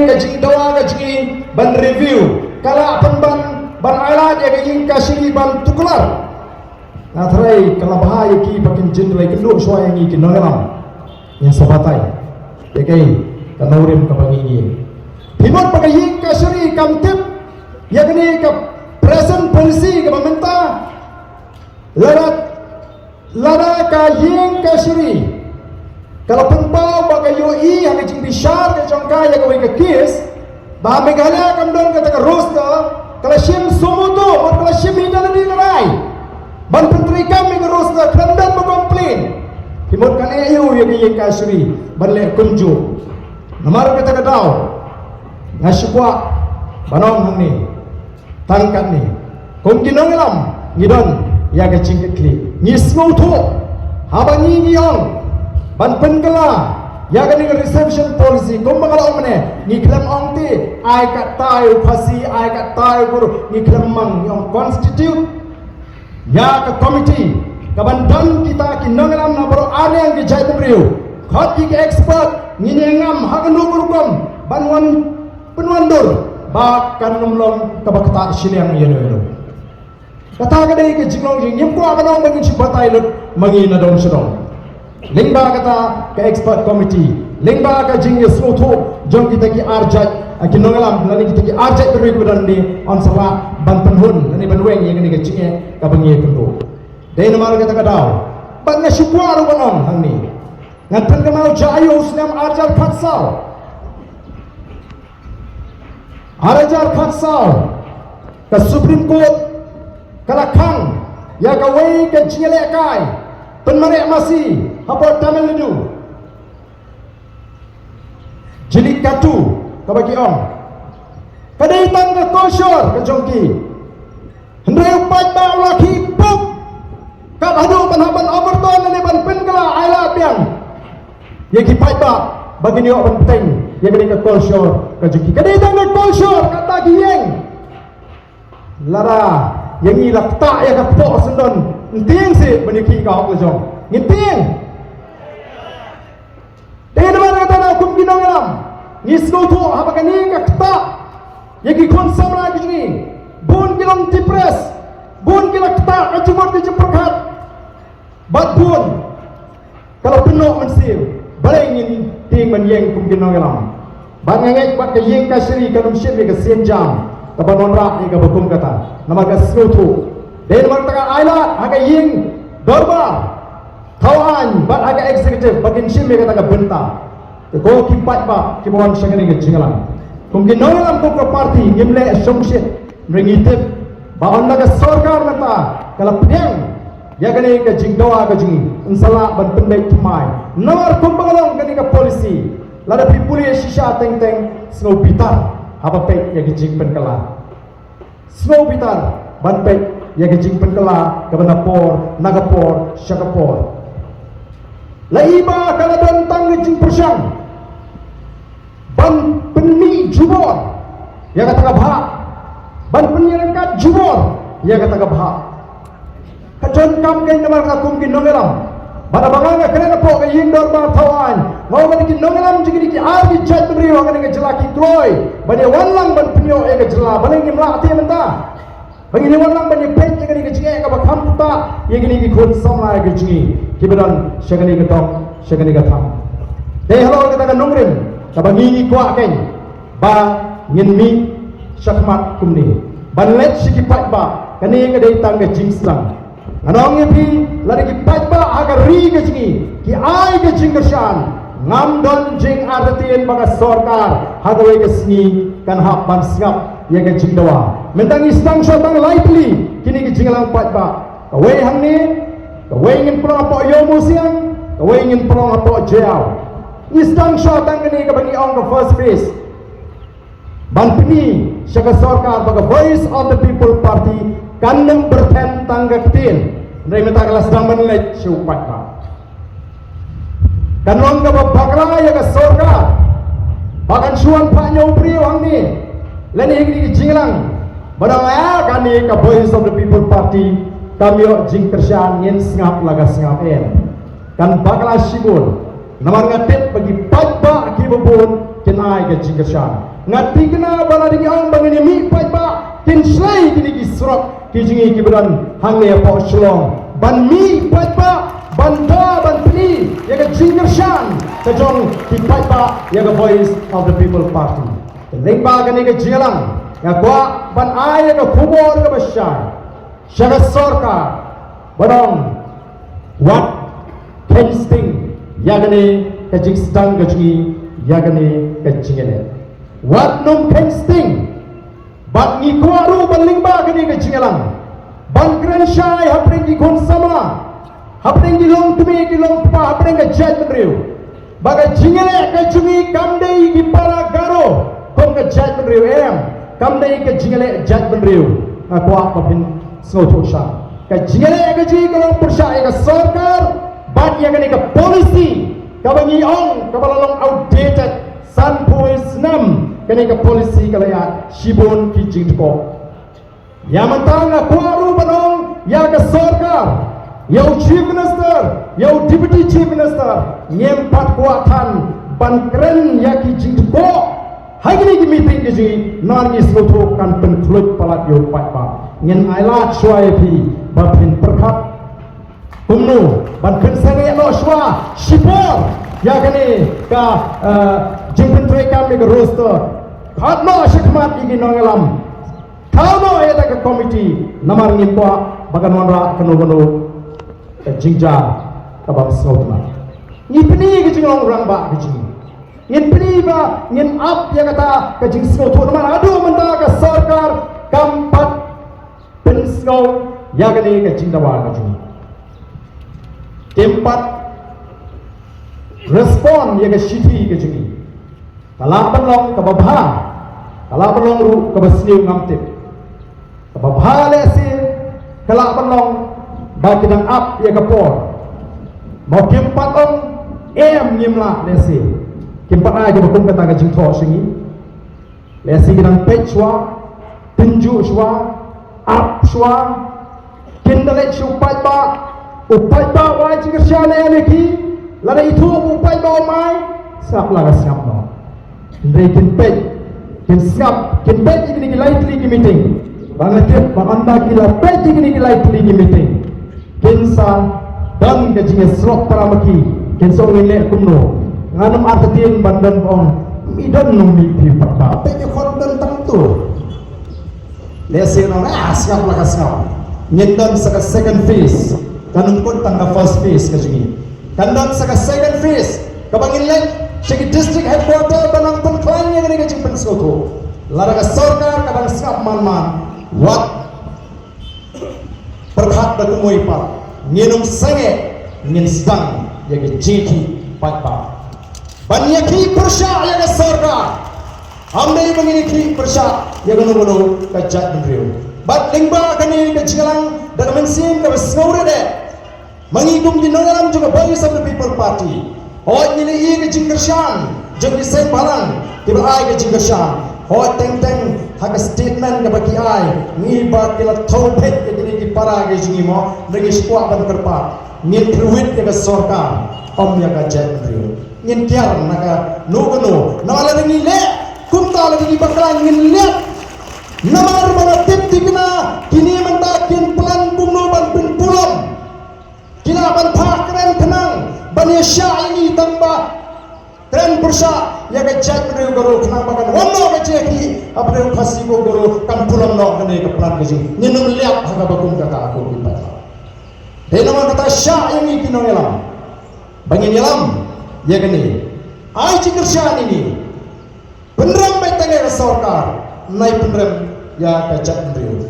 kajing dawa kajing ban review kala ban ayat ya kajing kasih ban tukular na trai kala bahaya ki pakin jindrai kendo soya ngi ki nolam yang sabatai dekai kanaurim kabangi himot pagaying kasiri kamtip yakni ka present policy ka meminta lada ka ying kasiri kalau penpau bagayo i hang jing bishar ke jongka ya ka kis ba megala kam don ka ta rosta kala shim somoto or kala shim hinda ni rai ban pentri kam mi rosta krandan mo complain himot kan ayo ya ka ying kasiri ban le kunju namar ka ta daw ngasukwa banong hang ni tangkat ni kung ginongilam ngidon ya ka jing kli ngismo to habangi ngiyong ban penkala ya kan dengan reception policy kau mengalau mana ni kelam angti ai kat tahu pasi ai kat tahu guru ni kelam mang yang constitute ya ke committee kaban dan kita kinongalam na bro are yang dijai teriu khot ki expert ni ngam hagan gurukom banwan penwandur ba kan nomlong kabakta siniang yeno kata kadai ke jinglong jing ko abanong mangin sibatai lut mangina dong sedong lingba kata ke expert committee lingba ka jing yesoto jong kita ki arjat kinongalam lani kita ki arjat terui kebadan ni on sawa ban penhun lani banweng yang ni ke jinge ka bangi kendo dai namar kata kadau ban na syukwa ru banong hang ni ngan pen ka mau jayo snam arjat khatsal ka supreme court kalakang ya ka wei ke jinge le kai penmarek masih apa Tamil Nadu jilid katu kabagi ong kadai tangga kosor kejongki hendai upat ba laki puk kat hadu panhaban overton ni ban penkala aila piang ye ki pai ba bagi ni ban penting ye kini ke kosor kejongki kadai tangga kosor kata gieng lara yang ilak tak ya ka pok sendon ntiang si beniki ka hok lejong ntiang dengan mana kata nak kum ginong alam ngisno tu apa kani ka kta yaki konsam lagi ni bun kilong tipres bun kilak kta kacumar di jeperkat bat bun kalau penuh mensir balengin ting menyeng kum ginong alam bat ngengek bat ke yeng ka siri ka numshin ke sen jam ka banon rak ni ka bakum kata nama ka sno tu dan martakan ailat aga ying dorba kawan bat aga eksekutif bakin sim me kata benta ko kipat ba kibawan sangani ke jingalam mungkin nolam ko parti ngimle somshit mringitip ba onna ka sarkar mata kala pedang ya kani ke jingdawa ke jingi insala ban pendai tumai nomor kumbangalong kani ka polisi lada pipuli shisha teng teng snow bitar apa pe ya ke jing penkala snow bitar ban pe ya ke jing penkala ke banapor nagapor syakapor laiba kala bentang ke jing persang ban peni jubor ya kata kabha ban penyerangkat jubor ya kata kabha kajon kam kay namar ka kum kinongelam bada banganga kena po kay indor ba tawan mau ka kinongelam jigi ki abi chat bri wa ka jelaki kloy bani wanlang ban penyo e ka jela bani ni mlati menta bani ni wanlang bani pet ka ni jige ka bakham ta ye gini ki khon samla ka jigi kibedan shagani ka tom shagani ka tham dei halo kita ka nongrim kabangi kuat kan ba ngin mi syakmat kumni banlet sikipat ba kani ngadai tangga jingslang anong ngi lari ki pat ba agar ri ke jingi ki ai ke jingkersan ngam don jing artien baga sarkar hagawai ke sni kan hak ban singap ye ke jingdawa mentang istang syotang lightly kini ke jinglang pat ba kawai hang ni kawai ngin prong apa yo musiang kawai ngin prong apa jao istang syotang kini kebangi ong ke first phase ban pini syaka sarkar baga voice of the people party kanang bertentang ke ketin dari meta kelas sedang menelaj syupat ba kan long ke bakla ya ke sarkar bahkan suan pak nyopri wang ni lani hinggi jinglang badang ya kan ni ke voice of the people party kami jing kersian ngin singap laga singap kan bakla sibul namar ngatit bagi pajba ki bebun kin ai ke jingershan ngati kena bala ding ang bangini mi pai ba kin slai kini ki surat ki jingi ki beran hang ne po shlong ban mi pai ba ban da ban pli ya ke jingershan ke jong ki pai ba ya ke voice of the people party leng ba kani ke jingalang ya kwa ban ai ya ke khubor ke basyai syaga sorka barong what can sting yagane ke jing stang ke jingi yagane ke jingale wat num kan sting bat ni kwaru baling ba kani ke jingalang ban kren shai hapring ki kon sama hapring ki long tumi ki long pa hapring ke jat menriu baga jingale ke jungi kamdei ki para garo kon ke jat menriu em kamdei ke jingale jat menriu akwa papin snotho sha ke jingale ke ji ko long persha ke sarkar bat yagane ke policy kabangi ong kabalalong outdated San Puis Nam kena ke polisi kalaya Shibon ki jingko ya mentang kuaru banong ya ke sarkar ya chief minister ya deputy chief minister nyempat kuatan ban keren ya ki jingko hari ni ki meeting ke ji nan ki sloto kan penklut palat yo pat pa ngen ailat shwai pi bapin perkat kumnu ban ken sange lo shwa Shibon ya kene ka jingpen treka me ke roster khatno shikmat igi nongalam thano eta ke committee namar ngimpa baganwanra kanu jingja kabam sotna ni pni ke jinglong rang ba ke jing ngin pni ba ngin up ya kata ke jing sotho namar adu menta ke sarkar kampat pensau ya kene ke jingdawa ke jing tempat respon ya ke shiti ke jing kala banlong kababha kala banlong ru kabasniu ngamtip kababha lesi kala banlong bakidang up ya kapor mau kimpat ong nyimla lesi kimpat aja bakum kata ka jingtho singi lesi kidang pechwa tinju shwa up shwa kindale shupai ba upai ba wai jingershane leki lada itu upai ba mai sap laga siap no Ndai kin pej, kin siap, kin pej ini ki lightly ki meeting. Bangatip, anda kila pej ini ki lightly ki meeting. Kin sa dan ke jinge srok paramaki, kin so ngile kumno. Nganam artatin bandan ong midon nung mi parta. Pej khot dan tentu. Lesi no siap laga siap. Nyendon sa second phase, kanun kun tangga first phase ke jingi. Kandan sa second phase, kabangin lek Segi district headquarter banang penklan yang ini kecil pensoto. Laraga sarkar kadang skap man wat perhat da kumoi pa nginum sange ngin stang ya ke jiki pat pa. Banyaki persya ya ke sarkar. Amdai mengini ki persya ya gono kajat menriu. Bat lingba kani ke jingalang dan mensim ke besngore de. Mengigum di dalam juga voice of the people party. Hoi ini i ke jinggershan jadi sen balang tiba ai ke jinggershan hoi teng hak statement ke bagi ai ni ba kila topet ke jadi ki para ke jingi mo ngi skwa ban kerpa ngin truit ke sarkar om ya ka jet rio ngin kiar naka no nala ngi le kumta lagi bakal ngin le namar mana tip tikna kini mentakin plan kumno ban pin pulom kila ban pak keren kenang bani syah ini tambah keren persya ya ke jat rio goro kenang bakan wono ke jeki apre khasi go goro kam pulang no kene ke plan ke jing ninum liap haga bakum kata aku kita de nama kata syah ini kinong elam bangin elam ya kene ai cikir syah ini penram betenge ke sarkar nai penram ya ke jat rio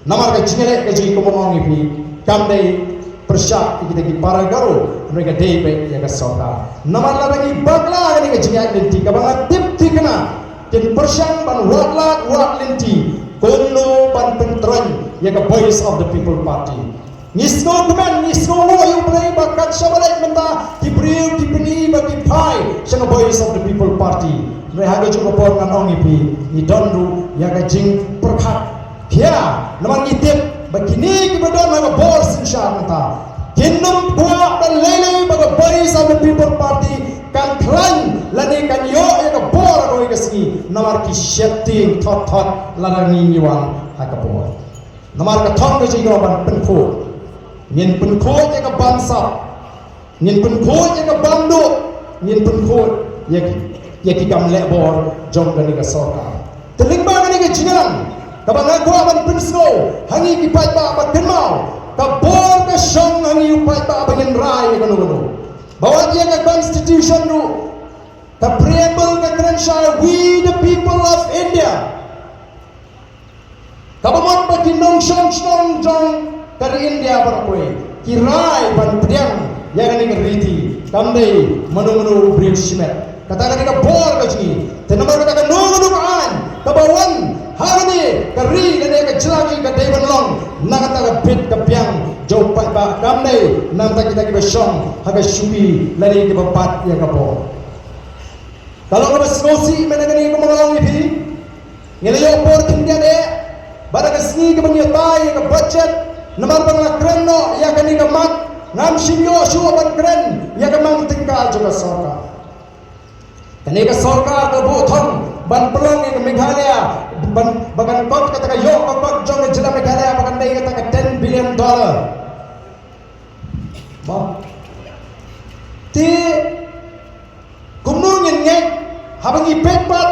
namar ke jingele ke jing komong ipi kamdei persya kita ki para garo mereka depe ya ka sarkar namar lagi bakla ni ke jingat lenti ka bang tip tikna kin persyang ban wat lenti kono ban pentron ya ka voice of the people party nisno kuman nisno mo yu play bakat shabalek menta ki priu ki pini bagi pai sang voice of the people party rehaga juga por ngan ong ipi ni donru ya ka jing perkhat dia namang itip begini kemudian naga bos insya Allah. Kinum kuat dan lele bagi voice of the people party kan klan lani kan yo ya ka bor ko ka singi namar ki shifting thot lana ni niwan ha ka bor namar ka thong ka ji go ban pen ko ngin pen ko ya ka ban sa ngin pen ko ya ka ban do ngin pen ko ya ki kam le bor jong ka ni ka soka teling ba ka ni ka jingan ka ban ko ban pen sno hangi ki pai ba ba ken mau ka bor ka shong hangi upai ba ba ngin rai ka no bahawa dia ke constitution tu the preamble ke Crenshaw, we the people of India kabamot pa kinong song jong dari India berkoi kirai ban priang ya kan ni riti kamdei manu bring simet katakan ni ka bor ka ji tenamar katakan no kaan kabawan harani kari dan ka jelagi ka devan long nakata ka bit ka piang jauh pat ba kamdei nam ta kita ki besong haga shubi lari ki bapat ya ka bor kalau ka besnosi menagani ko mangalong ipi ngelayo bor tindia de bara ka sni ka bangya tai ka budget namar bangla krenno ya ka ni ka mat ngam sinyo shuwa ban kren ya ka mang tingka juga sorka kani ka sorka ka bothong ban pelong yang Meghalaya bagan kot kata ka yo kot jong jela Meghalaya bagan dai kata ka $10 billion ba ti kumno ngeng habangi pekpat